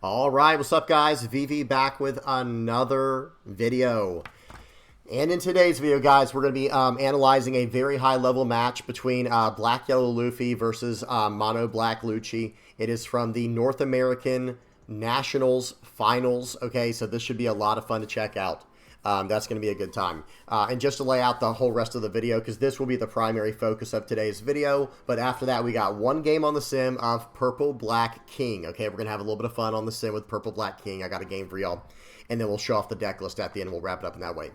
All right, what's up, guys? VV back with another video. And in today's video, guys, we're going to be analyzing a very high-level match between Black Yellow Luffy versus Mono Black Lucci. It is from the North American Nationals Finals. Okay, so this should be a lot of fun to check out. That's going to be a good time. And just to lay out the whole rest of the video, because this will be the primary focus of today's video, but after that, we got one game on the sim of Purple Black King. Okay, we're going to have a little bit of fun on the sim with Purple Black King. I got a game for y'all. And then we'll show off the deck list at the end, and we'll wrap it up in that way.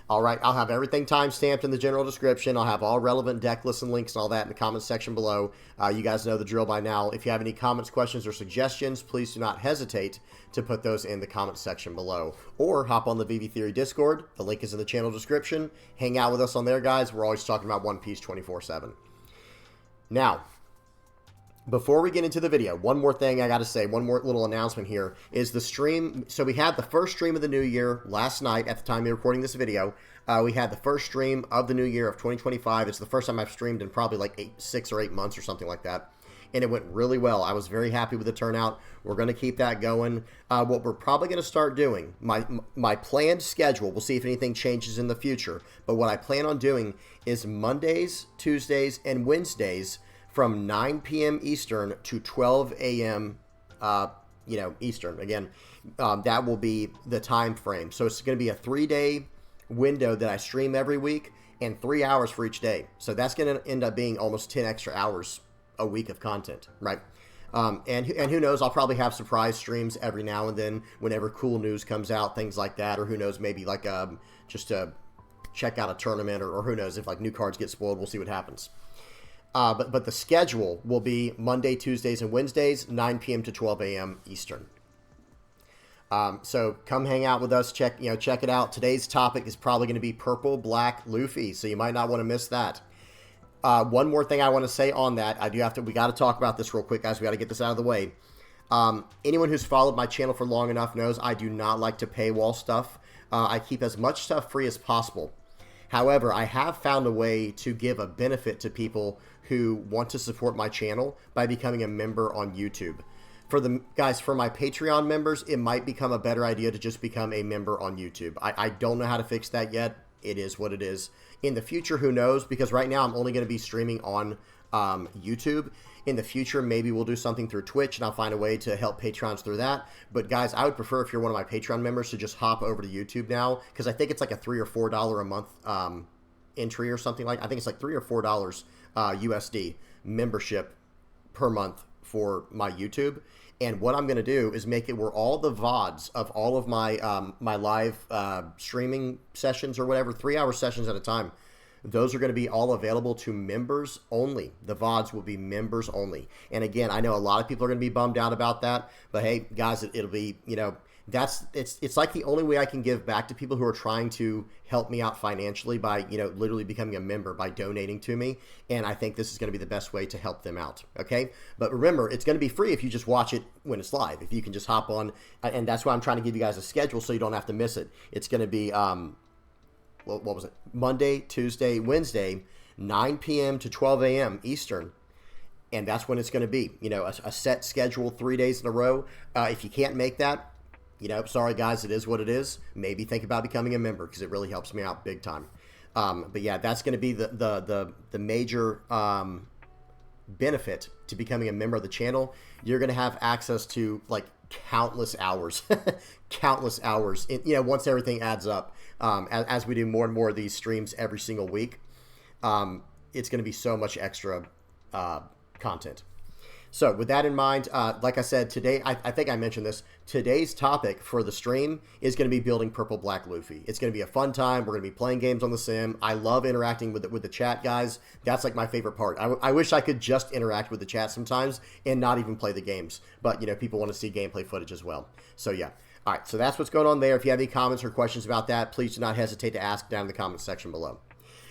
All right, I'll have everything time-stamped in the general description. I'll have all relevant deck lists and links and all that in the comments section below. You guys know the drill by now. If you have any comments, questions, or suggestions, please do not hesitate to put those in the comments section below. Or hop on the VV Theory Discord. The link is in the channel description. Hang out with us on there, guys. We're always talking about One Piece 24/7. Now, before we get into the video, one more thing I got to say, one more little announcement here, is the stream. So we had the first stream of the new year last night at the time of recording this video. We had the first stream of the new year of 2025. It's the first time I've streamed in probably like 6 or 8 months or something like that. And it went really well. I was very happy with the turnout. We're going to keep that going. What we're probably going to start doing, my planned schedule, we'll see if anything changes in the future, but what I plan on doing is Mondays, Tuesdays, and Wednesdays from 9 p.m. Eastern to 12 a.m. Eastern. Again, that will be the time frame. So it's going to be a 3-day window that I stream every week and 3 hours for each day. So that's going to end up being almost 10 extra hours a week of content, right? And who knows, I'll probably have surprise streams every now and then whenever cool news comes out, things like that, or who knows, maybe like just to check out a tournament, or who knows, if like new cards get spoiled, we'll see what happens. But the schedule will be Monday, Tuesdays, and Wednesdays, 9 p.m. to 12 a.m. Eastern. So come hang out with us. Check it out. Today's topic is probably going to be Purple Black Luffy, so you might not want to miss that. One more thing I want to say on that, we got to talk about this real quick, guys. We got to get this out of the way. Anyone who's followed my channel for long enough knows I do not like to paywall stuff. I keep as much stuff free as possible. However, I have found a way to give a benefit to people who want to support my channel by becoming a member on YouTube. For my Patreon members, it might become a better idea to just become a member on YouTube. I don't know how to fix that yet. It is what it is. In the future, who knows? Because right now I'm only going to be streaming on YouTube. In the future, maybe we'll do something through Twitch, and I'll find a way to help Patrons through that. But guys, I would prefer if you're one of my Patreon members to just hop over to YouTube now, because I think it's like a $3 or $4 a month entry or something like. I think it's like $3 or $4 USD membership per month for my YouTube. And what I'm going to do is make it where all the VODs of all of my my live streaming sessions or whatever, 3-hour sessions at a time, those are going to be all available to members only. The VODs will be members only. And again, I know a lot of people are going to be bummed out about that, but hey, guys, it'll be, it's like the only way I can give back to people who are trying to help me out financially by, literally becoming a member, by donating to me. And I think this is going to be the best way to help them out. Okay. But remember, it's going to be free if you just watch it when it's live. If you can just hop on, and that's why I'm trying to give you guys a schedule so you don't have to miss it. It's going to be, what was it? Monday, Tuesday, Wednesday, 9 p.m. to 12 a.m. Eastern. And that's when it's going to be, a set schedule 3 days in a row. If you can't make that, sorry guys, it is what it is. Maybe think about becoming a member, because it really helps me out big time. But yeah, that's going to be the major benefit to becoming a member of the channel. You're going to have access to like countless hours, countless hours. Once everything adds up, as we do more and more of these streams every single week, it's going to be so much extra content. So with that in mind, like I said, today, I think I mentioned this, today's topic for the stream is going to be building Purple Black Luffy. It's going to be a fun time. We're going to be playing games on the sim. I love interacting with the chat, guys. That's like my favorite part. I wish I could just interact with the chat sometimes and not even play the games. But, people want to see gameplay footage as well. So yeah. All right, so that's what's going on there. If you have any comments or questions about that, please do not hesitate to ask down in the comments section below.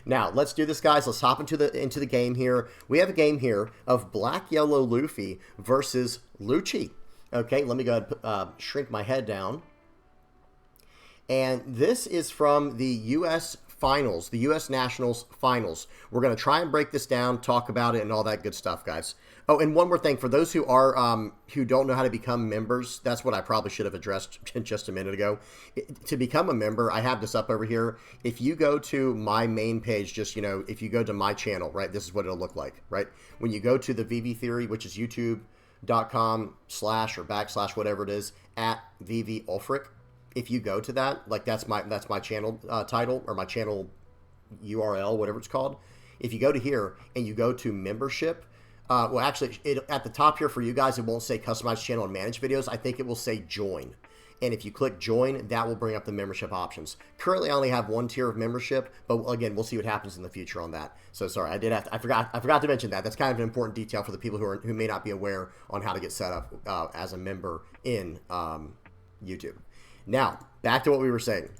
Now, let's do this, guys. Let's hop into the game here. We have a game here of Black Yellow Luffy versus Lucci. Okay, let me go ahead and shrink my head down. And this is from the U.S. Finals, the U.S. Nationals Finals. We're going to try and break this down, talk about it, and all that good stuff, guys. Oh, and one more thing. For those who are who don't know how to become members, that's what I probably should have addressed just a minute ago. To become a member, I have this up over here. If you go to my main page, just, you know, if you go to my channel, right, this is what it'll look like, right? When you go to the VV Theory, which is youtube.com/ or / whatever it is, at VV Ulfric. If you go to that, like that's my channel title, or my channel URL, whatever it's called. If you go to here and you go to membership, well, actually, at the top here for you guys, it won't say customize channel and manage videos. I think it will say join. And if you click join, that will bring up the membership options. Currently, I only have one tier of membership, but again, we'll see what happens in the future on that. So sorry, I forgot to mention that. That's kind of an important detail for the people who may not be aware on how to get set up as a member in YouTube. Now, back to what we were saying.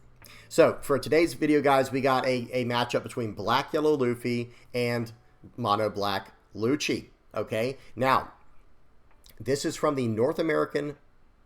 So for today's video, guys, we got a matchup between Black Yellow Luffy and Mono Black Lucci. Okay, now this is from the North American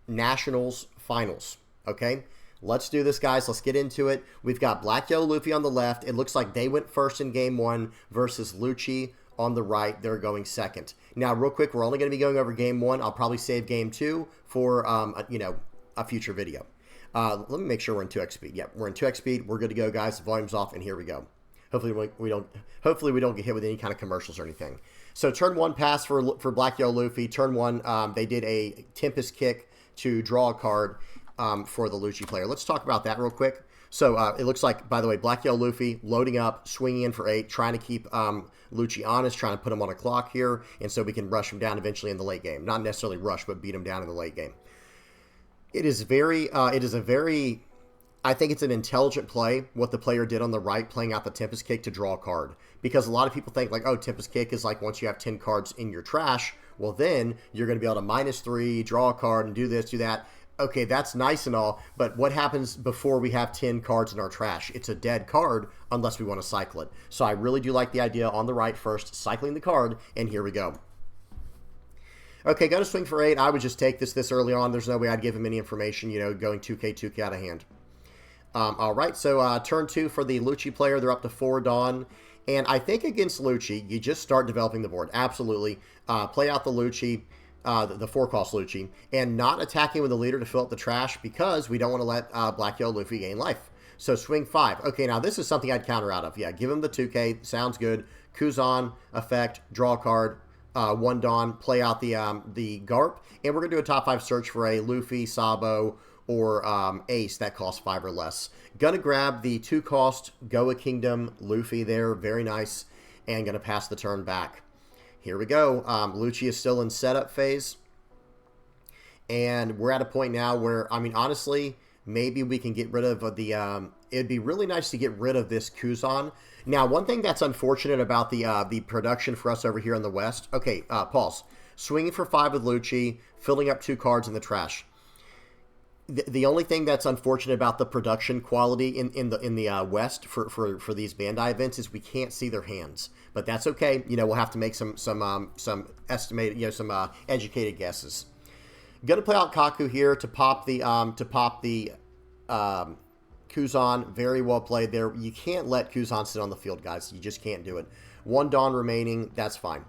Nationals Finals. Okay, let's do this, guys. Let's get into it. We've got Black Yellow Luffy on the left. It looks like they went first in game 1 versus Lucci on the right. They're going second. Now, real quick, we're only going to be going over game 1. I'll probably save game 2 for a future video. Let me make sure we're in 2x speed. Yep, we're in 2x speed. We're good to go, guys. The volume's off, and here we go. Hopefully we don't get hit with any kind of commercials or anything. So turn 1 pass for Black Yellow Luffy. Turn 1, they did a Tempest kick to draw a card for the Lucci player. Let's talk about that real quick. So it looks like, by the way, Black Yellow Luffy loading up, swinging in for 8, trying to keep Lucci honest, trying to put him on a clock here, and so we can rush him down eventually in the late game. Not necessarily rush, but beat him down in the late game. It is a very, I think it's an intelligent play, what the player did on the right, playing out the Tempest kick to draw a card. Because a lot of people think, like, oh, Tempest kick is like once you have 10 cards in your trash, well, then you're going to be able to -3, draw a card, and do this, do that. Okay, that's nice and all, but what happens before we have 10 cards in our trash? It's a dead card unless we want to cycle it. So I really do like the idea on the right first, cycling the card, and here we go. Okay, going to swing for 8. I would just take this early on. There's no way I'd give him any information, you know, going 2K out of hand. All right, so turn 2 for the Lucci player. They're up to 4 Dawn. And I think against Lucci, you just start developing the board. Absolutely. Play out the Lucci, the 4-cost Lucci, and not attacking with the leader to fill up the trash because we don't want to let Black Yellow Luffy gain life. So swing 5. Okay, now this is something I'd counter out of. Yeah, give him the 2K. Sounds good. Kuzan, effect, draw a card. 1 Dawn, play out the Garp, and we're going to do a top 5 search for a Luffy, Sabo, or Ace that costs 5 or less. Gonna grab the 2-cost Goa Kingdom Luffy there, very nice, and gonna pass the turn back. Here we go. Lucci is still in setup phase, and we're at a point now where, I mean, honestly, maybe we can get rid of the, it'd be really nice to get rid of this Kuzan. Now, one thing that's unfortunate about the production for us over here in the West. Okay, pause. Swinging for 5 with Lucci, filling up 2 cards in the trash. The only thing that's unfortunate about the production quality in the West for these Bandai events is we can't see their hands. But that's okay. You know, we'll have to make some estimated, you know, some educated guesses. Gonna play out Kaku here to pop the Kuzan. Very well played there. You can't let Kuzan sit on the field, guys. You just can't do it. 1 Dawn remaining. That's fine.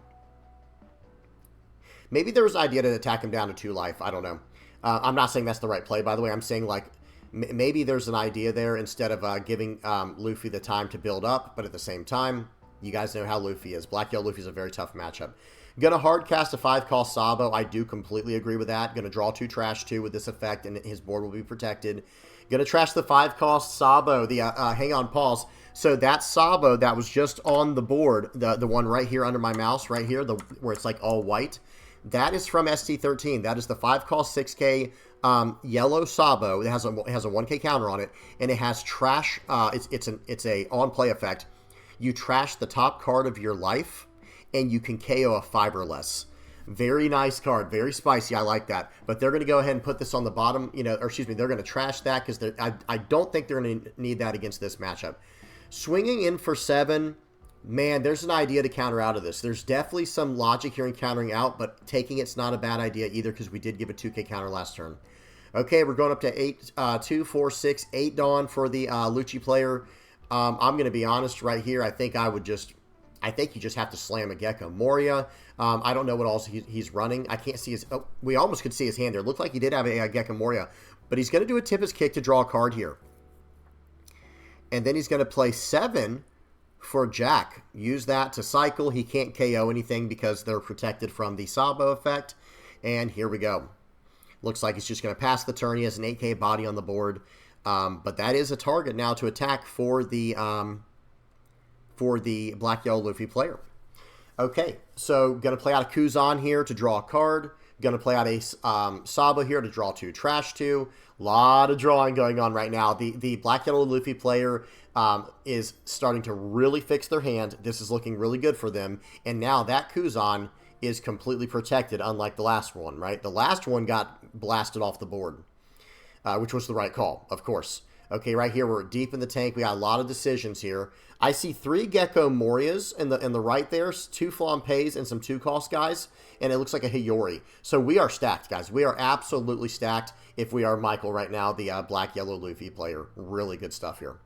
Maybe there was an idea to attack him down to 2 life. I don't know. I'm not saying that's the right play, by the way. I'm saying, like, maybe there's an idea there instead of giving Luffy the time to build up. But at the same time, you guys know how Luffy is. Black Yellow Luffy is a very tough matchup. Gonna hard cast a 5-cost Sabo. I do completely agree with that. Gonna draw 2 trash 2 with this effect, and his board will be protected. Gonna trash the 5-cost Sabo. The hang on, pause. So that Sabo that was just on the board, the one right here under my mouse, right here, where it's like all white, that is from ST13. That is the 5-cost 6K yellow Sabo. It has a 1K counter on it, and it has trash. It's a on play effect. You trash the top card of your life, and you can KO a 5 or less. Very nice card, very spicy. I like that. But they're going to go ahead and put this on the bottom, you know, or excuse me, they're going to trash that because I don't think they're going to need that against this matchup. Swinging in for 7. Man, there's an idea to counter out of this. There's definitely some logic here in countering out, but taking it's not a bad idea either because we did give a 2K counter last turn. Okay, we're going up to 8, 2, 4, 6, 8 Dawn for the Lucci player. I'm going to be honest right here. I think you just have to slam a Gecko Moria. I don't know what else he's running. I can't see his... Oh, we almost could see his hand there. Looked like he did have a Gecko Moria. But he's going to do a Tempest Kick to draw a card here. And then he's going to play 7 for Jack. Use that to cycle. He can't KO anything because they're protected from the Sabo effect. And here we go. Looks like he's just going to pass the turn. He has an 8K body on the board. But that is a target now to attack for the Black Yellow Luffy player. Okay, so going to play out a Kuzan here to draw a card. Going to play out a Sabo here to draw 2 Trash 2. A lot of drawing going on right now. The Black Yellow Luffy player is starting to really fix their hand. This is looking really good for them. And now that Kuzan is completely protected, unlike the last one, right? The last one got blasted off the board, which was the right call, of course. Okay, right here, we're deep in the tank. We got a lot of decisions here. I see 3 Gecko Morias in the right there, 2 Flampeys, and some 2-cost guys, and it looks like a Hiyori. So we are stacked, guys. We are absolutely stacked if we are Michael right now, the Black Yellow Luffy player. Really good stuff here.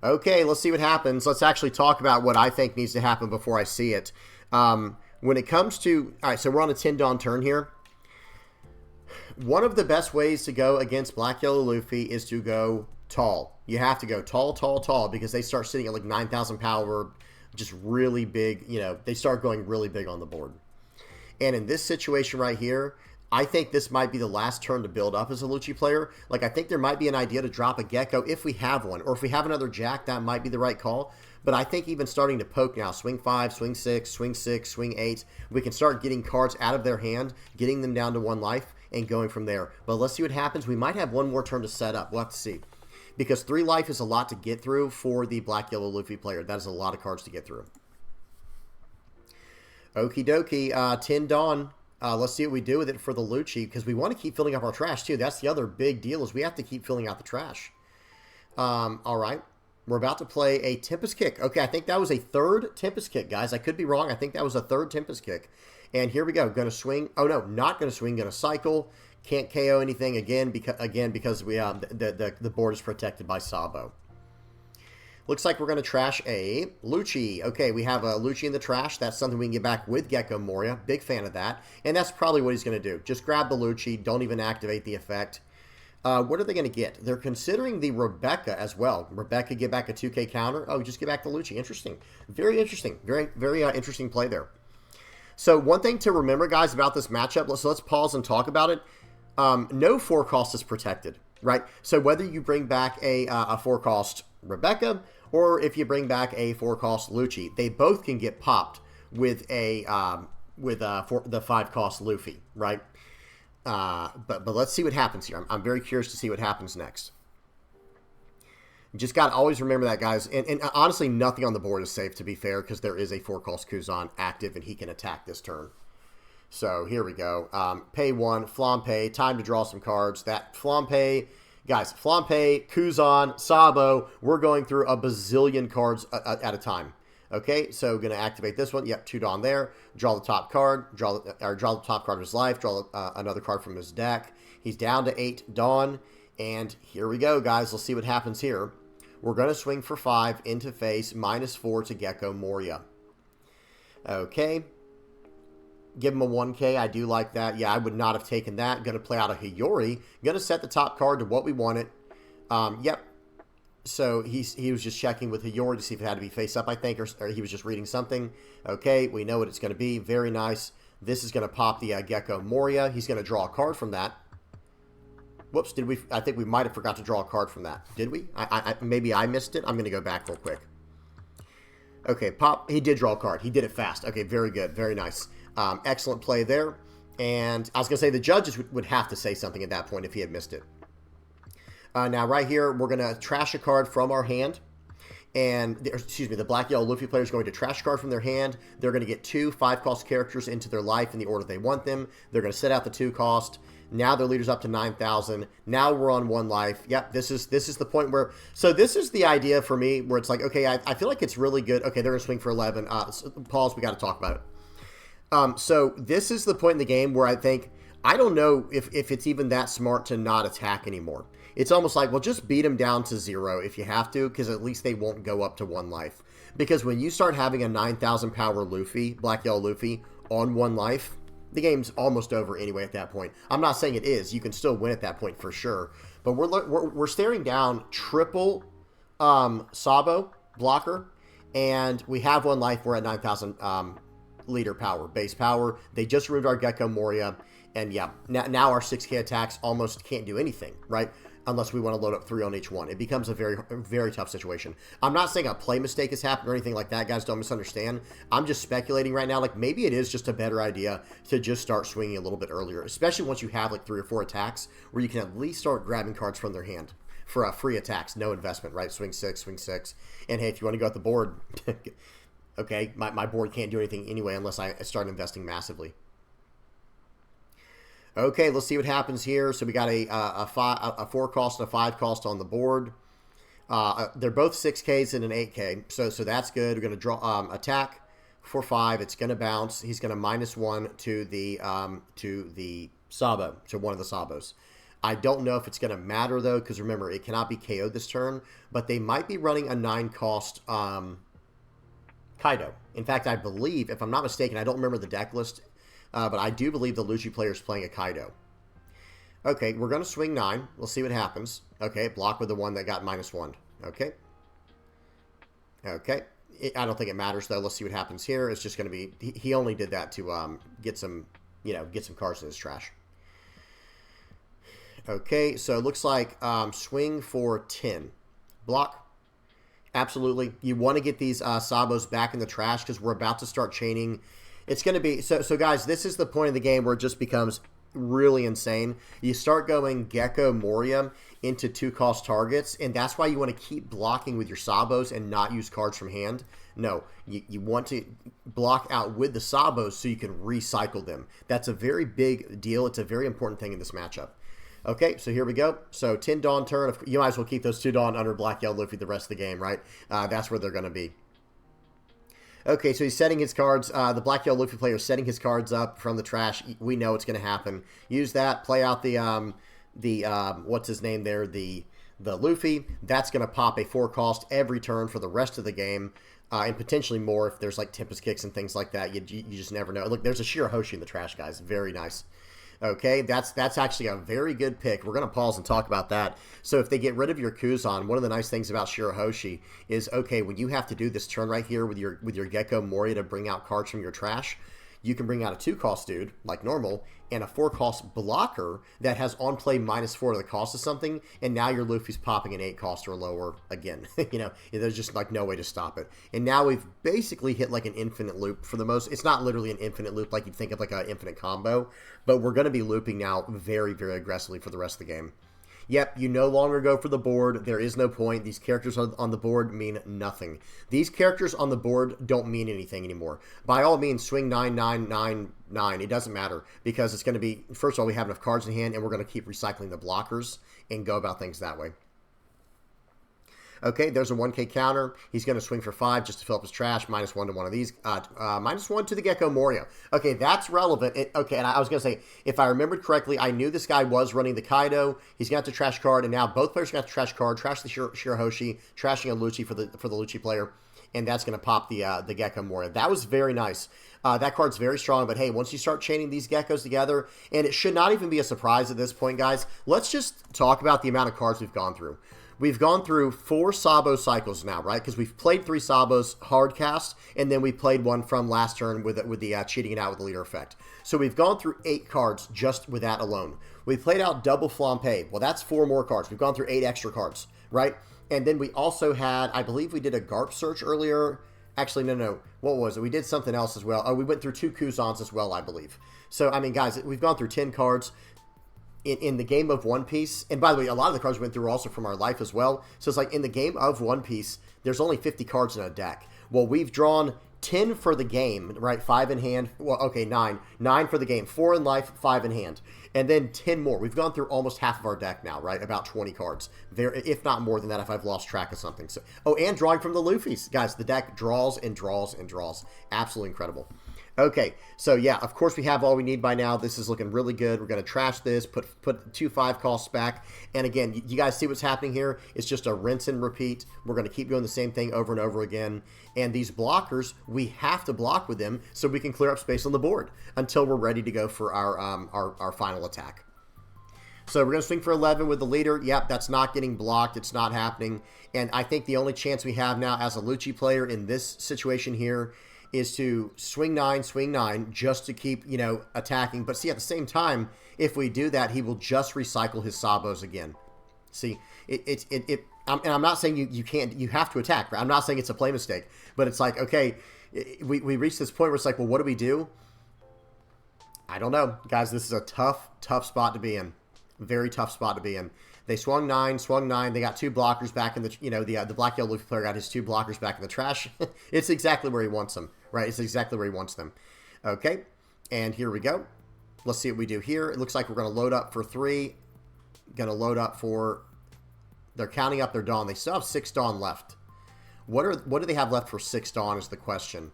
Okay, let's see what happens. Let's actually talk about what I think needs to happen before I see it. When it comes to... All right, so we're on a 10 Dawn turn here. One of the best ways to go against Black Yellow Luffy is to go tall. You have to go tall, tall, tall, because they start sitting at like 9,000 power, just really big, you know, they start going really big on the board. And in this situation right here, I think this might be the last turn to build up as a Lucci player. Like, I think there might be an idea to drop a Gecko if we have one, or if we have another Jack, that might be the right call. But I think even starting to poke now, swing 5, swing 6, swing 6, swing 8, we can start getting cards out of their hand, getting them down to 1 life, and going from there. But let's see what happens. We might have one more turn to set up. We'll have to see. Because 3 life is a lot to get through for the Black Yellow Luffy player. That is a lot of cards to get through. Okie dokie. 10 Dawn. Let's see what we do with it for the Lucci, because we want to keep filling up our trash too. That's the other big deal, is we have to keep filling out the trash. All right. We're about to play a Tempest Kick. Okay, I think that was a 3rd Tempest Kick, guys. I could be wrong. I think that was a 3rd Tempest Kick. And here we go. Going to swing. Oh, no, not going to swing. Going to cycle. Can't KO anything again because we the board is protected by Sabo. Looks like we're going to trash a Lucci. Okay, we have a Lucci in the trash. That's something we can get back with Gecko Moria. Big fan of that. And that's probably what he's going to do. Just grab the Lucci. Don't even activate the effect. What are they going to get? They're considering the Rebecca as well. Rebecca get back a 2K counter. Oh, just get back the Lucci. Interesting. Very interesting. Very, very interesting play there. So one thing to remember, guys, about this matchup, so let's pause and talk about it. No 4-cost is protected, right? So whether you bring back a 4-cost Rebecca or if you bring back a 4-cost Lucci, they both can get popped with the 5-cost Luffy, right? But let's see what happens here. I'm very curious to see what happens next. Just got to always remember that, guys. And honestly, nothing on the board is safe, to be fair, because there is a 4-cost Kuzan active, and he can attack this turn. So here we go. Pay 1, Flampe, time to draw some cards. That Flampe, guys, Flampe, Kuzan, Sabo, we're going through a bazillion cards at a time. Okay, so going to activate this one. Yep, 2 Dawn there. Draw the top card. Draw the top card of his life. Draw another card from his deck. He's down to 8 Dawn. And here we go, guys. Let's see what happens here. We're going to swing for 5 into face, -4 to Gecko Moria. Okay. Give him a 1K. I do like that. Yeah, I would not have taken that. Going to play out a Hiyori. Going to set the top card to what we wanted. Yep. So he was just checking with Hiyori to see if it had to be face up, I think, or he was just reading something. Okay, we know what it's going to be. Very nice. This is going to pop the Gecko Moria. He's going to draw a card from that. Whoops, did we? I think we might have forgot to draw a card from that. Did we? Maybe I missed it. I'm going to go back real quick. Okay, pop. He did draw a card. He did it fast. Okay, very good. Very nice. Excellent play there. And I was going to say the judges would have to say something at that point if he had missed it. Now, right here, we're going to trash a card from our hand. And, excuse me, the Black Yellow Luffy player is going to trash a card from their hand. They're going to get 2 5-cost characters into their life in the order they want them. They're going to set out the 2-cost. Now their leader's up to 9,000. Now we're on 1 life. Yep, this is the point where... So this is the idea for me where it's like, okay, I feel like it's really good. Okay, they're going to swing for 11. Pause, we got to talk about it. So this is the point in the game where I think... I don't know if it's even that smart to not attack anymore. It's almost like, well, just beat them down to 0 if you have to, because at least they won't go up to 1 life. Because when you start having a 9,000 power Luffy, Black Yellow Luffy, on 1 life, the game's almost over anyway at that point. I'm not saying it is. You can still win at that point for sure. But we're staring down triple Sabo blocker, and we have 1 life. We're at 9,000 leader power, base power. They just removed our Gecko Moria, and yeah, now our 6k attacks almost can't do anything, right? Unless we want to load up 3 on each one. It becomes a very, very tough situation. I'm not saying a play mistake has happened or anything like that, guys. Don't misunderstand. I'm just speculating right now. Like, maybe it is just a better idea to just start swinging a little bit earlier, especially once you have like 3 or 4 attacks where you can at least start grabbing cards from their hand for free attacks. No investment, right? Swing 6. And hey, if you want to go at the board, okay, my board can't do anything anyway unless I start investing massively. Okay, let's see what happens here. So we got a 4 cost and a 5 cost on the board. They're both 6Ks and an 8K, so that's good. We're going to draw attack for 5. It's going to bounce. He's going to -1 to the Sabo, to one of the Sabos. I don't know if it's going to matter though, because remember, it cannot be KO'd this turn. But they might be running a 9 cost Kaido. In fact, I believe, if I'm not mistaken, I don't remember the deck list. But I do believe the Lucci player is playing a Kaido. Okay, we're going to swing 9. We'll see what happens. Okay, block with the one that got -1. Okay. Okay. I don't think it matters, though. Let's see what happens here. It's just going to be... He only did that to get some cards in his trash. Okay, so it looks like swing for 10. Block. Absolutely. You want to get these Sabos back in the trash because we're about to start chaining... It's going to be... So, guys, this is the point of the game where it just becomes really insane. You start going Gecko Moria into 2-cost targets, and that's why you want to keep blocking with your Sabos and not use cards from hand. No, you want to block out with the Sabos so you can recycle them. That's a very big deal. It's a very important thing in this matchup. Okay, so here we go. So 10 Dawn turn. You might as well keep those 2 Dawn under Black Yellow Luffy the rest of the game, right? That's where they're going to be. Okay, so he's setting his cards. The Black Yellow Luffy player is setting his cards up from the trash. We know it's going to happen. Use that. Play out the what's his name there? The Luffy. That's going to pop a 4-cost every turn for the rest of the game, and potentially more if there's like Tempest Kicks and things like that. You just never know. Look, there's a Shirahoshi in the trash, guys. Very nice. Okay, that's actually a very good pick. We're going to pause and talk about that. So if they get rid of your Kuzan, one of the nice things about Shirahoshi is, okay, when you have to do this turn right here with your Gecko Moria to bring out cards from your trash, you can bring out a 2-cost dude, like normal, and a 4-cost blocker that has on play -4 to the cost of something, and now your Luffy's popping an 8-cost or lower again. There's just like no way to stop it. And now we've basically hit like an infinite loop for the most. It's not literally an infinite loop like you'd think of like an infinite combo, but we're going to be looping now very, very aggressively for the rest of the game. Yep, you no longer go for the board. There is no point. These characters on the board mean nothing. These characters on the board don't mean anything anymore. By all means, swing 9, 9, 9, 9. It doesn't matter because it's going to be, first of all, we have enough cards in hand, and we're going to keep recycling the blockers and go about things that way. Okay, there's a 1K counter. He's going to swing for 5 just to fill up his trash. -1 to one of these. -1 to the Gecko Moria. Okay, that's relevant. Okay, and I was going to say, if I remembered correctly, I knew this guy was running the Kaido. He's got to trash card, and now both players got to trash card. Trash the Shirahoshi, trashing a Lucci for the Lucci player, and that's going to pop the Gecko Moria. That was very nice. That card's very strong, but hey, once you start chaining these geckos together, and it should not even be a surprise at this point, guys, let's just talk about the amount of cards we've gone through. We've gone through 4 Sabo cycles now, right? Because we've played 3 Sabos hard cast, and then we played one from last turn with the cheating it out with the leader effect. So we've gone through 8 cards just with that alone. We played out double Flampe. Well, that's 4 more cards. We've gone through 8 extra cards, right? And then we also had, I believe we did a Garp search earlier. Actually, no. What was it? We did something else as well. Oh, we went through 2 Kuzans as well, I believe. So, I mean, guys, we've gone through 10 cards. In the game of One Piece, and by the way, a lot of the cards we went through also from our life as well. So it's like in the game of One Piece, there's only 50 cards in a deck. Well, we've drawn 10 for the game, right? 5 in hand. Well, okay, 9. 9 for the game. 4 in life, 5 in hand. And then 10 more. We've gone through almost half of our deck now, right? About 20 cards. If not more than that, if I've lost track of something. So, and drawing from the Luffys. Guys, the deck draws and draws and draws. Absolutely incredible. Okay, so yeah, of course we have all we need by now. This is looking really good. We're going to trash this, put 2/5 costs back. And again, you guys see what's happening here? It's just a rinse and repeat. We're going to keep doing the same thing over and over again. And these blockers, we have to block with them so we can clear up space on the board until we're ready to go for our final attack. So we're going to swing for 11 with the leader. Yep, that's not getting blocked. It's not happening. And I think the only chance we have now as a Lucci player in this situation here is to swing 9, just to keep, you know, attacking. But see, at the same time, if we do that, he will just recycle his Sabos again. See, and I'm not saying you have to attack. Right? I'm not saying it's a play mistake. But it's like, okay, we reach this point where it's like, well, what do we do? I don't know. Guys, this is a tough spot to be in. Very tough spot to be in. They swung 9. They got 2 blockers back in the, you know, the Black Yellow Luffy player got his 2 blockers back in the trash. It's exactly where he wants them, right? It's exactly where he wants them. Okay, and here we go. Let's see what we do here. It looks like we're going to load up for 3. Going to load up for, they're counting up their Dawn. They still have 6 Dawn left. What do they have left for 6 Dawn is the question.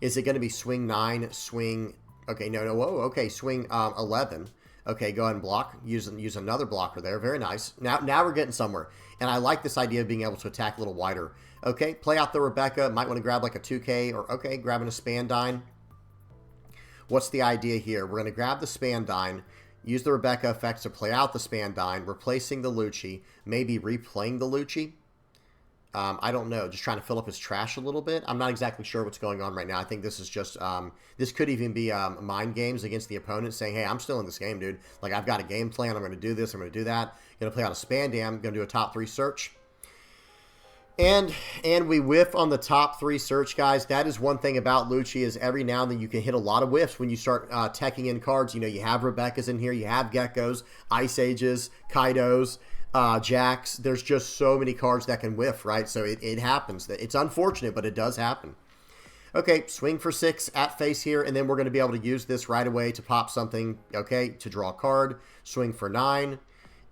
Is it going to be swing 9, swing, okay, no, whoa, okay, swing 11. Okay, go ahead and block. Use another blocker there. Very nice. Now we're getting somewhere. And I like this idea of being able to attack a little wider. Okay, play out the Rebecca. Might want to grab like a 2K or, okay, grabbing a Spandine. What's the idea here? We're going to grab the Spandine, use the Rebecca effects to play out the Spandine, replacing the Lucci, maybe replaying the Lucci. I don't know. Just trying to fill up his trash a little bit. I'm not exactly sure what's going on right now. I think this is just, this could even be mind games against the opponent saying, hey, I'm still in this game, dude. Like, I've got a game plan. I'm going to do this. I'm going to do that. Going to play out a Spandam. Going to do a top 3 search. And we whiff on the top 3 search, guys. That is one thing about Lucci is every now and then you can hit a lot of whiffs when you start teching in cards. You know, you have Rebecca's in here. You have Geckos, Ice Ages, Kaidos. Jacks, there's just so many cards that can whiff, right? So it happens. It's unfortunate, but it does happen. Okay, swing for 6 at face here, and then we're going to be able to use this right away to pop something, okay, to draw a card. Swing for 9.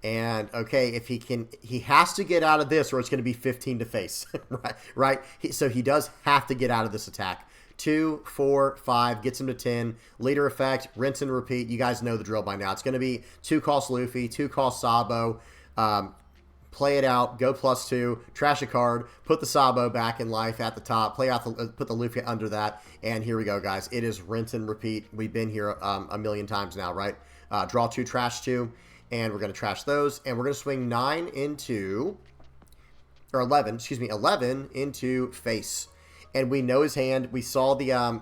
And, okay, if he has to get out of this or it's going to be 15 to face, right? So he does have to get out of this attack. 2, 4, 5, gets him to 10. Leader effect, rinse and repeat. You guys know the drill by now. It's going to be 2 cost Luffy, 2 cost Sabo. Play it out, go +2, trash a card, put the Sabo back in life at the top, put the Luffy under that, and here we go, guys. It is rinse and repeat. We've been here a million times now, right? Draw 2, trash 2, and we're going to trash those, and we're going to swing 9 into, or 11, excuse me, 11 into face. And we know his hand. We saw the,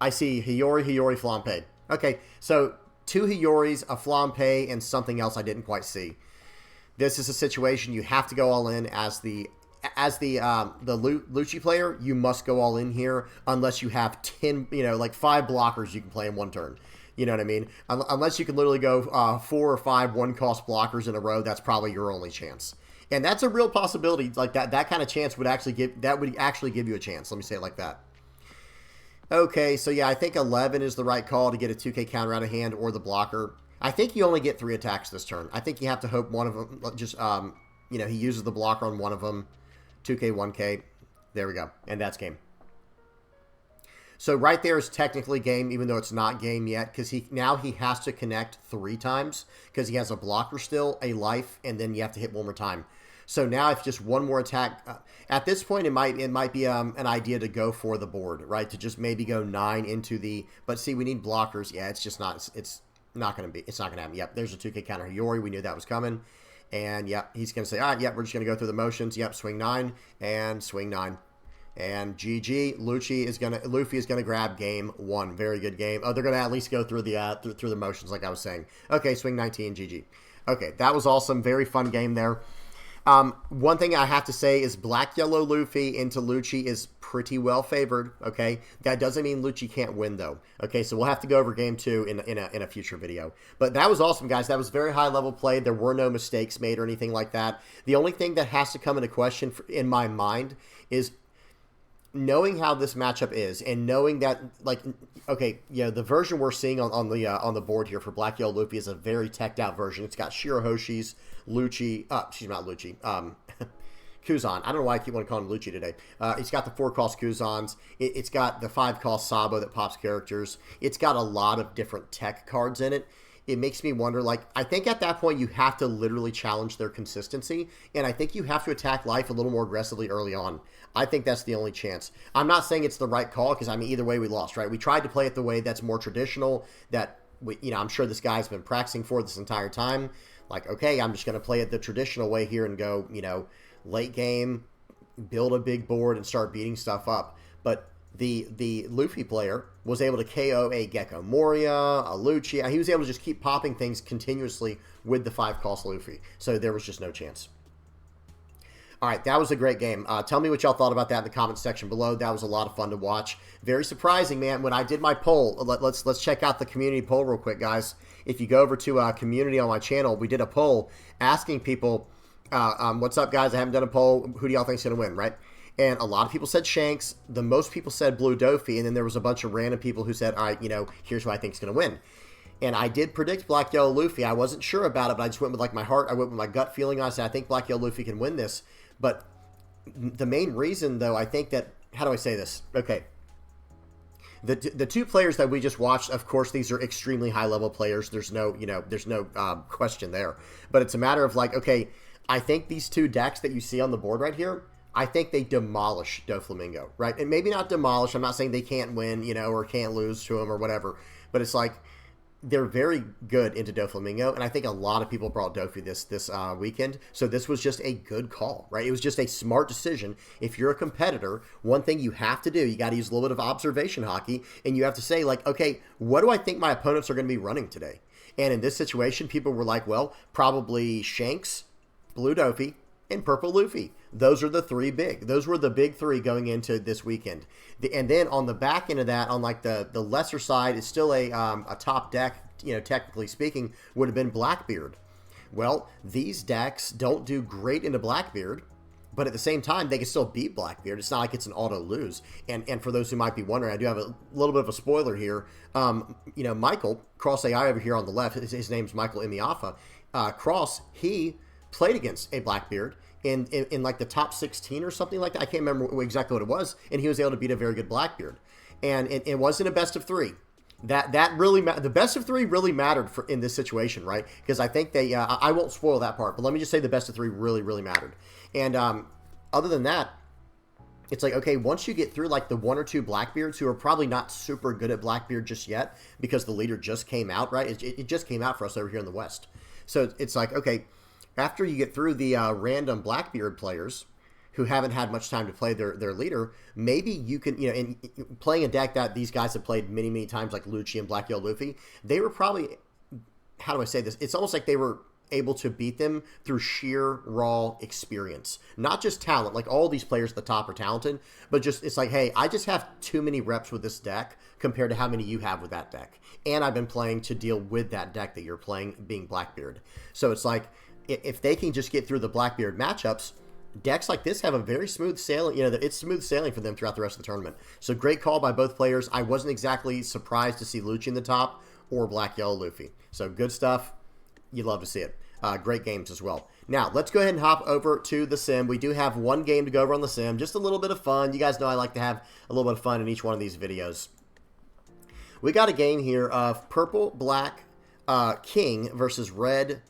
I see Hiyori, Flampe. Okay, so 2 Hiyoris, a Flampe, and something else I didn't quite see. This is a situation you have to go all in as the Lucci player. You must go all in here unless you have 10, you know, like 5 blockers you can play in one turn. You know what I mean? Unless you can literally go 4 or 5 1-cost blockers in a row, that's probably your only chance. And that's a real possibility. Like that kind of chance would actually give you a chance. Let me say it like that. Okay, so yeah, I think 11 is the right call to get a 2K counter out of hand or the blocker. I think you only get 3 attacks this turn. I think you have to hope one of them just, you know, he uses the blocker on one of them. 2K, 1K. There we go. And that's game. So right there is technically game, even though it's not game yet, because now he has to connect 3 times because he has a blocker still, a life, and then you have to hit one more time. So now if just one more attack, at this point it might be an idea to go for the board, right? To just maybe go 9 into the, but see, we need blockers. Yeah, it's just not, it's not going to happen. Yep, there's a 2K counter. Hiyori, we knew that was coming. And, yep, he's going to say, all right, yep, we're just going to go through the motions. Yep, swing 9 and swing 9. And GG, Luffy is going to grab game 1. Very good game. Oh, they're going to at least go through the through the motions like I was saying. Okay, swing 19, GG. Okay, that was awesome. Very fun game there. One thing I have to say is Black Yellow Luffy into Lucci is pretty well favored, okay? That doesn't mean Lucci can't win, though. Okay, so we'll have to go over game 2 in a future video. But that was awesome, guys. That was very high-level play. There were no mistakes made or anything like that. The only thing that has to come into question in my mind is knowing how this matchup is and knowing that, like, okay, you know, the version we're seeing on the board here for Black Yellow Luffy is a very teched out version. It's got Shirahoshi's, Lucci, excuse me, not Lucci, Kuzan. I don't know why I keep wanting to call him Lucci today. It's got the 4-cost Kuzans. It's got the 5-cost Sabo that pops characters. It's got a lot of different tech cards in it. It makes me wonder, like, I think at that point you have to literally challenge their consistency, and I think you have to attack life a little more aggressively early on. I think that's the only chance. I'm not saying it's the right call, because, I mean, either way we lost, right? We tried to play it the way that's more traditional, that, I'm sure this guy's been practicing for this entire time. Like, okay, I'm just going to play it the traditional way here and go, late game, build a big board and start beating stuff up. But the Luffy player was able to KO a Gecko Moria, a Lucci. He was able to just keep popping things continuously with the 5-cost Luffy. So there was just no chance. All right, that was a great game. Tell me what y'all thought about that in the comments section below. That was a lot of fun to watch. Very surprising, man. When I did my poll, let's check out the community poll real quick, guys. If you go over to community on my channel, we did a poll asking people, what's up, guys? I haven't done a poll. Who do y'all think is going to win, right? And a lot of people said Shanks. The most people said Blue Dofi. And then there was a bunch of random people who said, all right, here's who I think is going to win. And I did predict Black Yellow Luffy. I wasn't sure about it, but I just went with like my heart. I went with my gut feeling. I said, I think Black Yellow Luffy can win this. But the main reason, though, I think that, how do I say this? Okay. The two players that we just watched, of course, these are extremely high-level players. There's no, there's no question there. But it's a matter of like, okay, I think these two decks that you see on the board right here, I think they demolish Doflamingo, right? And maybe not demolish. I'm not saying they can't win, or can't lose to him or whatever. But it's like they're very good into Doflamingo, and I think a lot of people brought Dofi this weekend. So this was just a good call, right? It was just a smart decision. If you're a competitor, one thing you have to do, you got to use a little bit of observation hockey, and you have to say, like, okay, what do I think my opponents are going to be running today? And in this situation, people were like, well, probably Shanks, Blue Dofi, and Purple Luffy. Those are the three big. Those were the big three going into this weekend. And then on the back end of that, on like the lesser side, is still a top deck, technically speaking, would have been Blackbeard. Well, these decks don't do great into Blackbeard, but at the same time, they can still beat Blackbeard. It's not like it's an auto lose. And for those who might be wondering, I do have a little bit of a spoiler here. Michael, Cross AI over here on the left, his name's Michael Imiafa. Cross, he played against a Blackbeard in like the top 16 or something like that. I can't remember exactly what it was, and he was able to beat a very good Blackbeard. And it wasn't a best of three. That really the best of three really mattered in this situation, right? Because I think they I won't spoil that part, but let me just say the best of three really mattered. And other than that, it's like, okay, once you get through like the 1 or 2 Blackbeards who are probably not super good at Blackbeard just yet because the leader just came out, right? It just came out for us over here in the West. So it's like, okay, after you get through the random Blackbeard players who haven't had much time to play their leader, maybe you can, in playing a deck that these guys have played many times, like Lucci and Black Yellow Luffy, they were probably, how do I say this? It's almost like they were able to beat them through sheer raw experience, not just talent. Like all these players at the top are talented, but just it's like, hey, I just have too many reps with this deck compared to how many you have with that deck, and I've been playing to deal with that deck that you're playing, being Blackbeard. So it's like, if they can just get through the Blackbeard matchups, decks like this have a very smooth sailing. It's smooth sailing for them throughout the rest of the tournament. So great call by both players. I wasn't exactly surprised to see Lucci in the top or Black Yellow Luffy. So good stuff. You'd love to see it. Great games as well. Now, let's go ahead and hop over to the sim. We do have one game to go over on the sim. Just a little bit of fun. You guys know I like to have a little bit of fun in each one of these videos. We got a game here of Purple Black King versus Red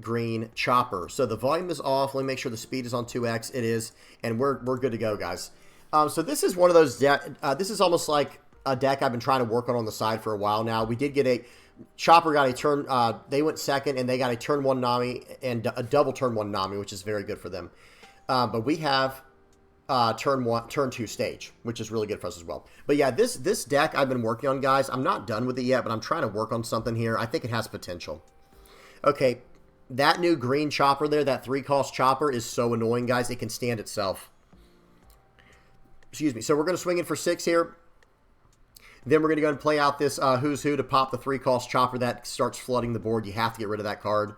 Green Chopper. So the volume is off. Let me make sure the speed is on 2x. It is, and we're good to go, guys. So this is one of those this is almost like a deck I've been trying to work on the side for a while now. We did get a Chopper got a turn. They went second, and they got a turn 1 Nami and a double turn 1 Nami, which is very good for them. But we have turn 2 stage, which is really good for us as well. But yeah, this deck I've been working on, guys. I'm not done with it yet, but I'm trying to work on something here. I think it has potential. Okay. That new green chopper there, that 3-cost chopper, is so annoying, guys. It can stand itself. Excuse me. So we're going to swing in for 6 here. Then we're going to go and play out this Who's Who to pop the 3-cost chopper that starts flooding the board. You have to get rid of that card.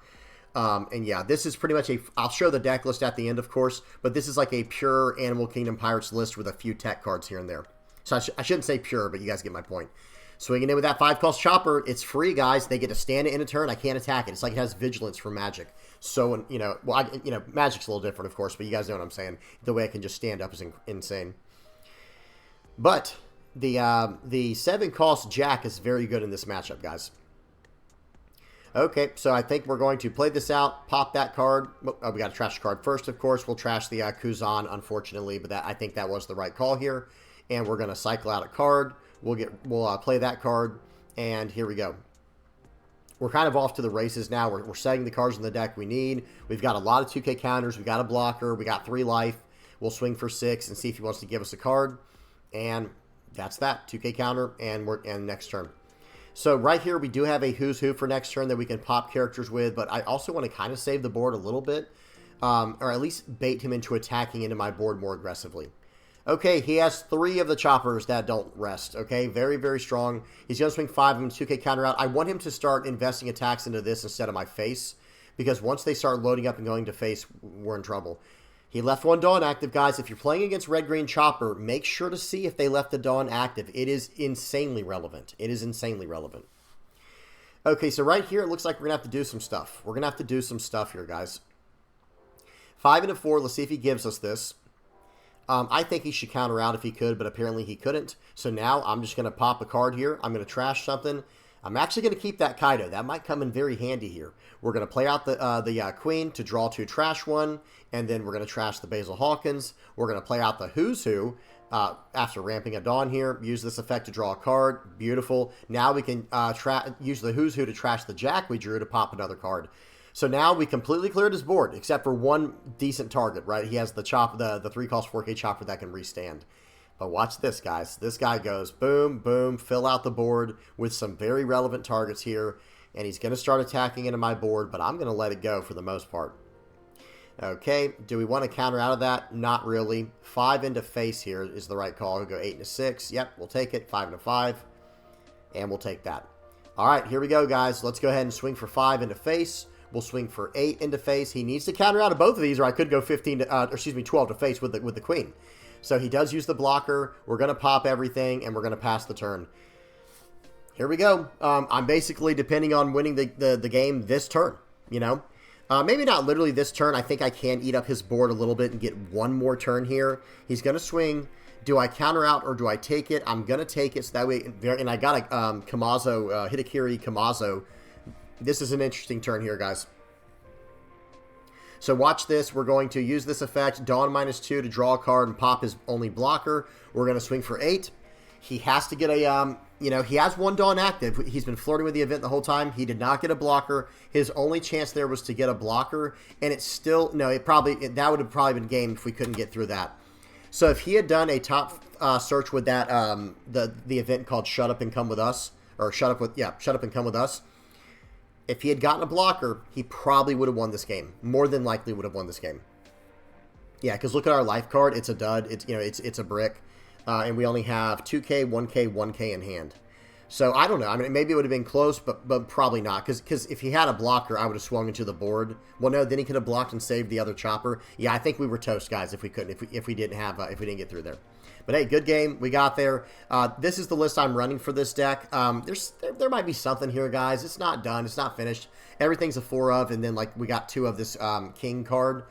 And yeah, this is pretty much I'll show the deck list at the end, of course, but this is like a pure Animal Kingdom Pirates list with a few tech cards here and there. So I shouldn't say pure, but you guys get my point. Swinging in with that 5-cost chopper, it's free, guys. They get to stand it in a turn. I can't attack it. It's like it has vigilance for Magic. So, Magic's a little different, of course, but you guys know what I'm saying. The way I can just stand up is insane. But the 7-cost Jack is very good in this matchup, guys. Okay, so I think we're going to play this out, pop that card. Oh, we got to trash the card first, of course. We'll trash the Kuzan, unfortunately, but I think that was the right call here. And we're going to cycle out a card. We'll play that card, and here we go. We're kind of off to the races now. We're setting the cards in the deck we need. We've got a lot of 2K counters. We've got a blocker. We got 3 life. We'll swing for 6 and see if he wants to give us a card. And that's that. 2K counter, and next turn. So right here, we do have a Who's Who for next turn that we can pop characters with, but I also want to kind of save the board a little bit, or at least bait him into attacking into my board more aggressively. Okay, he has 3 of the choppers that don't rest, okay? Very, very strong. He's going to swing 5 of them, 2K counter out. I want him to start investing attacks into this instead of my face, because once they start loading up and going to face, we're in trouble. He left 1 Dawn active, guys. If you're playing against red-green chopper, make sure to see if they left the Dawn active. It is insanely relevant. It is insanely relevant. Okay, so right here, it looks like we're going to have to do some stuff. We're going to have to do some stuff here, guys. 5 and a 4. Let's see if he gives us this. I think he should counter out if he could, but apparently he couldn't. So now I'm just going to pop a card here. I'm going to trash something. I'm actually going to keep that Kaido. That might come in very handy here. We're going to play out the Queen to draw 2, trash 1, and then we're going to trash the Basil Hawkins. We're going to play out the Who's Who after ramping a Dawn here. Use this effect to draw a card. Beautiful. Now we can use the Who's Who to trash the Jack we drew to pop another card. So now we completely cleared his board, except for 1 decent target, right? He has the 3-cost 4K chopper that can restand. But watch this, guys. This guy goes boom, boom, fill out the board with some very relevant targets here. And he's going to start attacking into my board, but I'm going to let it go for the most part. Okay, do we want to counter out of that? Not really. 5 into face here is the right call. We'll go 8 into 6. Yep, we'll take it. 5 into 5. And we'll take that. All right, here we go, guys. Let's go ahead and swing for 5 into face. We'll swing for 8 into face. He needs to counter out of both of these, or I could go 12 to face with the Queen. So he does use the blocker. We're going to pop everything, and we're going to pass the turn. Here we go. I'm basically depending on winning the game this turn, you know. Maybe not literally this turn. I think I can eat up his board a little bit and get 1 more turn here. He's going to swing. Do I counter out or do I take it? I'm going to take it. So that way, and I got a Kamazo, Hitakiri Kamazo. This is an interesting turn here, guys. So watch this. We're going to use this effect, Dawn -2 to draw a card and pop his only blocker. We're going to swing for 8. He has to get a, he has 1 Dawn active. He's been flirting with the event the whole time. He did not get a blocker. His only chance there was to get a blocker, and it's still, that would have probably been game if we couldn't get through that. So if he had done a top search with that, the event called Shut Up and Come With Us, or Shut Up and Come With Us, if he had gotten a blocker, he probably would have won this game. More than likely would have won this game. Yeah, because look at our life card. It's a dud. It's a brick. And we only have 2K, 1K, 1K in hand. So I don't know. I mean, maybe it would have been close, but probably not. Because if he had a blocker, I would have swung into the board. Well, no, then he could have blocked and saved the other chopper. Yeah, I think we were toast, guys. If we couldn't, if we didn't get through there. But hey, good game. We got there. This is the list I'm running for this deck. There might be something here, guys. It's not done. It's not finished. Everything's a 4 of, and then we got 2 of this King card.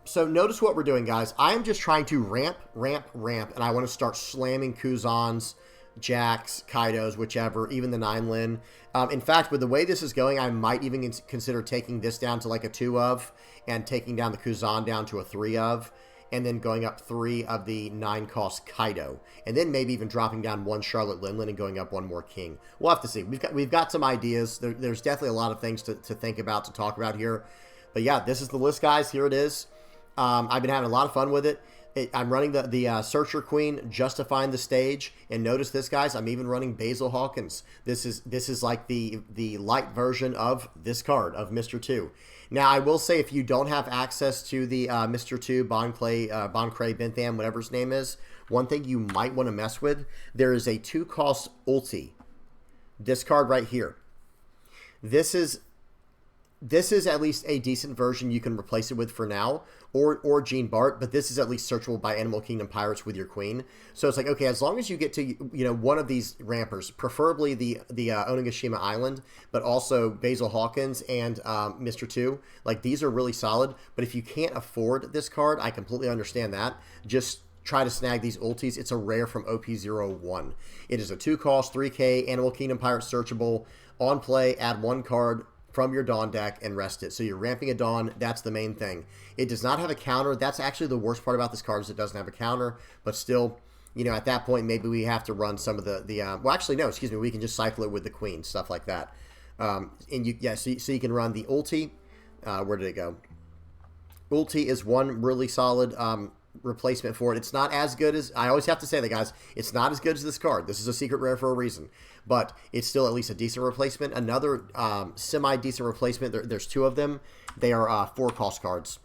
So notice what we're doing, guys. I am just trying to ramp, and I want to start slamming Kuzans, Jacks, Kaidos, whichever, even the 9-lin. In fact, with the way this is going, I might even consider taking this down to like a 2 of, and taking down the Kuzan down to a 3 of, and then going up 3 of the 9-cost Kaido, and then maybe even dropping down 1 Charlotte Linlin and going up 1 more King. We'll have to see. We've got some ideas. There's definitely a lot of things to think about, to talk about here. But yeah, this is the list, guys. Here it is. I've been having a lot of fun with it. I'm running the Searcher Queen, justifying the stage, and notice this, guys. I'm even running Basil Hawkins. This is like the light version of this card of Mr. 2. Now, I will say, if you don't have access to the Mr. 2, Boncray, Bentham, whatever his name is, one thing you might want to mess with, there is a 2-cost ulti. This card right here. This is this is at least a decent version you can replace it with for now, or Gene Bart, but this is at least searchable by Animal Kingdom Pirates with your queen. So it's like, okay, as long as you get to, you know, one of these rampers, preferably the Onigashima Island, but also Basil Hawkins and Mr. 2, like these are really solid. But if you can't afford this card, I completely understand that. Just try to snag these ultis. It's a rare from OP01. It is a 2-cost, 3K, Animal Kingdom Pirate searchable. On play, add 1 card from your Dawn deck and rest it. So you're ramping a Dawn. That's the main thing. It does not have a counter. That's actually the worst part about this card is it doesn't have a counter. But still, you know, at that point, maybe we have to run some of well, actually, no, excuse me. We can just cycle it with the queen, stuff like that. And so you can run the ulti. Where did it go? Ulti is one really solid replacement for it. It's not as good as, I always have to say that, guys, it's not as good as this card. This is a secret rare for a reason, but it's still at least a decent replacement. Another semi-decent replacement, there's 2 of them. They are 4-cost cards.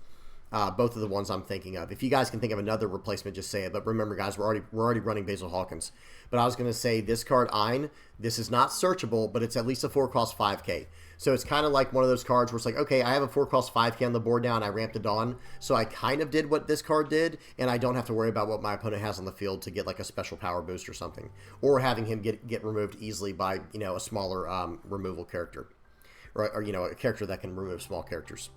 Both of the ones I'm thinking of. If you guys can think of another replacement, just say it. But remember, guys, we're already running Basil Hawkins. But I was going to say this card, Ein, this is not searchable, but it's at least a 4-cost 5K. So it's kind of like one of those cards where it's like, okay, I have a 4-cost 5K on the board now, and I ramped it on. So I kind of did what this card did, and I don't have to worry about what my opponent has on the field to get like a special power boost or something. Or having him get removed easily by, you know, a smaller removal character. Or, you know, a character that can remove small characters.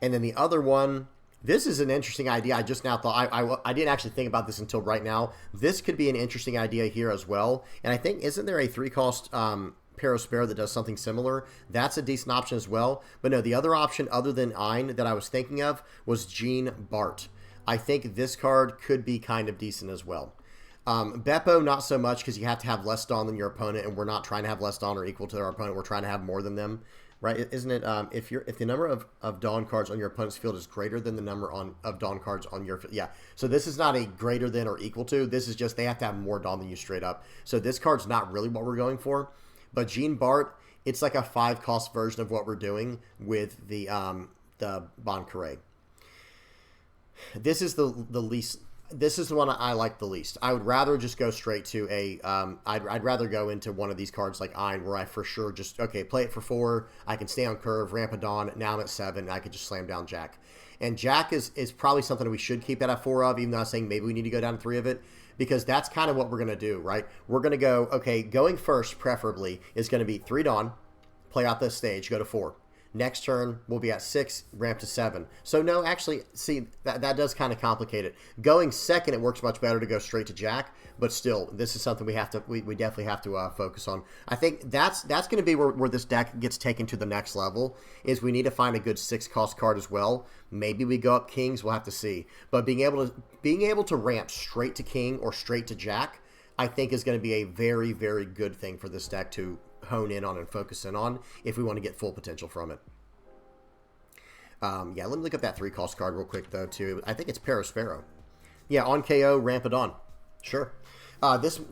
And then the other one, this is an interesting idea. I just now thought, I didn't actually think about this until right now. This could be an interesting idea here as well. And I think, isn't there a 3-cost Paraspero that does something similar? That's a decent option as well. But no, the other option other than Ein that I was thinking of was Gene Bart. I think this card could be kind of decent as well. Beppo, not so much because you have to have less Dawn than your opponent, and we're not trying to have less Dawn or equal to our opponent. We're trying to have more than them. Right, isn't it? If the number of Dawn cards on your opponent's field is greater than the number of Dawn cards on your field, yeah. So this is not a greater than or equal to. This is just they have to have more Dawn than you straight up. So this card's not really what we're going for. But Gene Bart, it's like a 5-cost version of what we're doing with the Bon Carré. This is the least. This is the one I like the least. I would rather just go straight to a, I'd rather go into one of these cards like Ein, where I for sure just, okay, play it for 4, I can stay on curve, ramp a Dawn, now I'm at 7, I could just slam down Jack. And Jack is probably something we should keep at 4 of, even though I was saying maybe we need to go down to 3 of it, because that's kind of what we're going to do, right? We're going to go, okay, going first, preferably, is going to be 3 Dawn, play out this stage, go to 4. Next turn, we'll be at 6, ramp to 7. So no, actually, see, that does kind of complicate it. Going second, it works much better to go straight to Jack, but still, this is something we definitely have to focus on. I think that's going to be where this deck gets taken to the next level, is we need to find a good 6-cost card as well. Maybe we go up Kings, we'll have to see. But being able to ramp straight to King or straight to Jack, I think is going to be a very, very good thing for this deck to hone in on and focus in on if we want to get full potential from it. Yeah, let me look up that 3-cost card real quick, though, too. I think it's Paraspero. Yeah, on KO, ramp it on. Sure.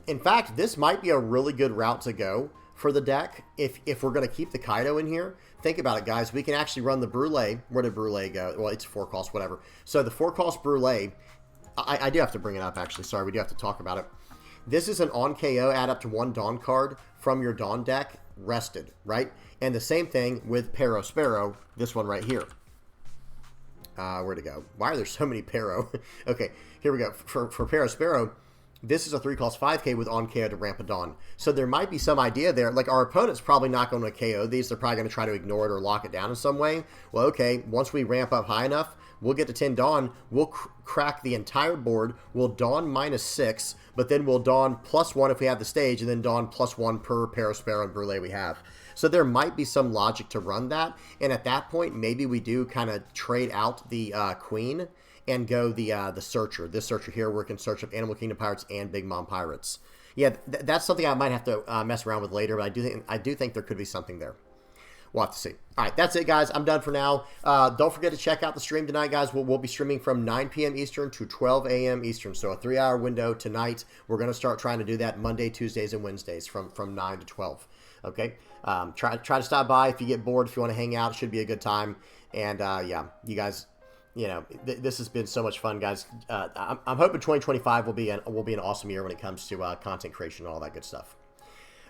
In fact, this might be a really good route to go for the deck if we're going to keep the Kaido in here. Think about it, guys. We can actually run the Brûlée. Where did Brûlée go? Well, it's 4-cost, whatever. So the 4-cost Brûlée, I do have to bring it up, actually. Sorry, we do have to talk about it. This is an on KO, add up to 1 Dawn card from your Dawn deck, rested, right? And the same thing with Paraspero, this one right here. Where'd it go? Why are there so many Paro? Okay, here we go. For Paraspero, this is a 3-cost 5K with on KO to ramp a Dawn. So there might be some idea there. Like, our opponent's probably not going to KO these. They're probably going to try to ignore it or lock it down in some way. Well, okay, once we ramp up high enough, we'll get to 10 Dawn. We'll crack the entire board. We'll Dawn -6, but then we'll Dawn +1 if we have the stage, and then Dawn +1 per Paraspero and Brûlée we have. So there might be some logic to run that. And at that point, maybe we do kind of trade out the Queen and go the Searcher. This Searcher here, where we can search up Animal Kingdom Pirates and Big Mom Pirates. Yeah, that's something I might have to mess around with later, but I do think there could be something there. We'll have to see. All right, that's it, guys. I'm done for now. Don't forget to check out the stream tonight, guys. We'll be streaming from 9 p.m. Eastern to 12 a.m. Eastern, so a 3-hour window tonight. We're going to start trying to do that Monday, Tuesdays, and Wednesdays from 9 to 12. Okay? Try to stop by if you get bored, if you want to hang out. It should be a good time. And, yeah, you guys, you know, this has been so much fun, guys. I'm hoping 2025 will be an awesome year when it comes to content creation and all that good stuff.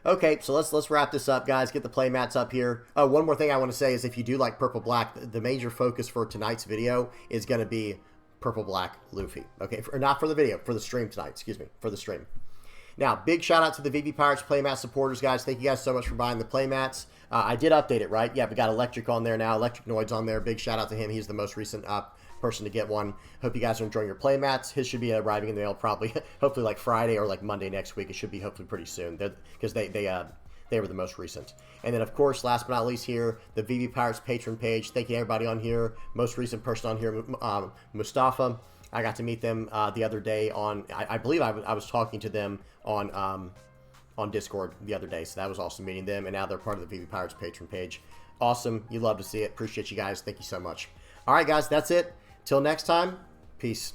Okay, so let's wrap this up, guys. Get the playmats up here. Oh, one more thing I want to say is if you do like purple black, the major focus for tonight's video is going to be purple black Luffy. Okay, not for the video, for the stream tonight. Excuse me, for the stream. Now, big shout out to the VV Pirates playmat supporters, guys. Thank you guys so much for buying the playmats. I did update it, right? Yeah, we got Electric on there now. Electric Noid's on there. Big shout out to him. He's the most recent person to get one. Hope you guys are enjoying your playmats. His should be arriving in the mail probably, hopefully like Friday or like Monday next week. It should be hopefully pretty soon because they were the most recent. And then, of course, last but not least here, the VV Pirates patron page. Thank you everybody on here. Most recent person on here, Mustafa. I got to meet them the other day on, I believe I was talking to them on Discord the other day. So that was awesome meeting them. And now they're part of the VV Pirates patron page. Awesome. You love to see it. Appreciate you guys. Thank you so much. All right, guys, that's it. Till next time, peace.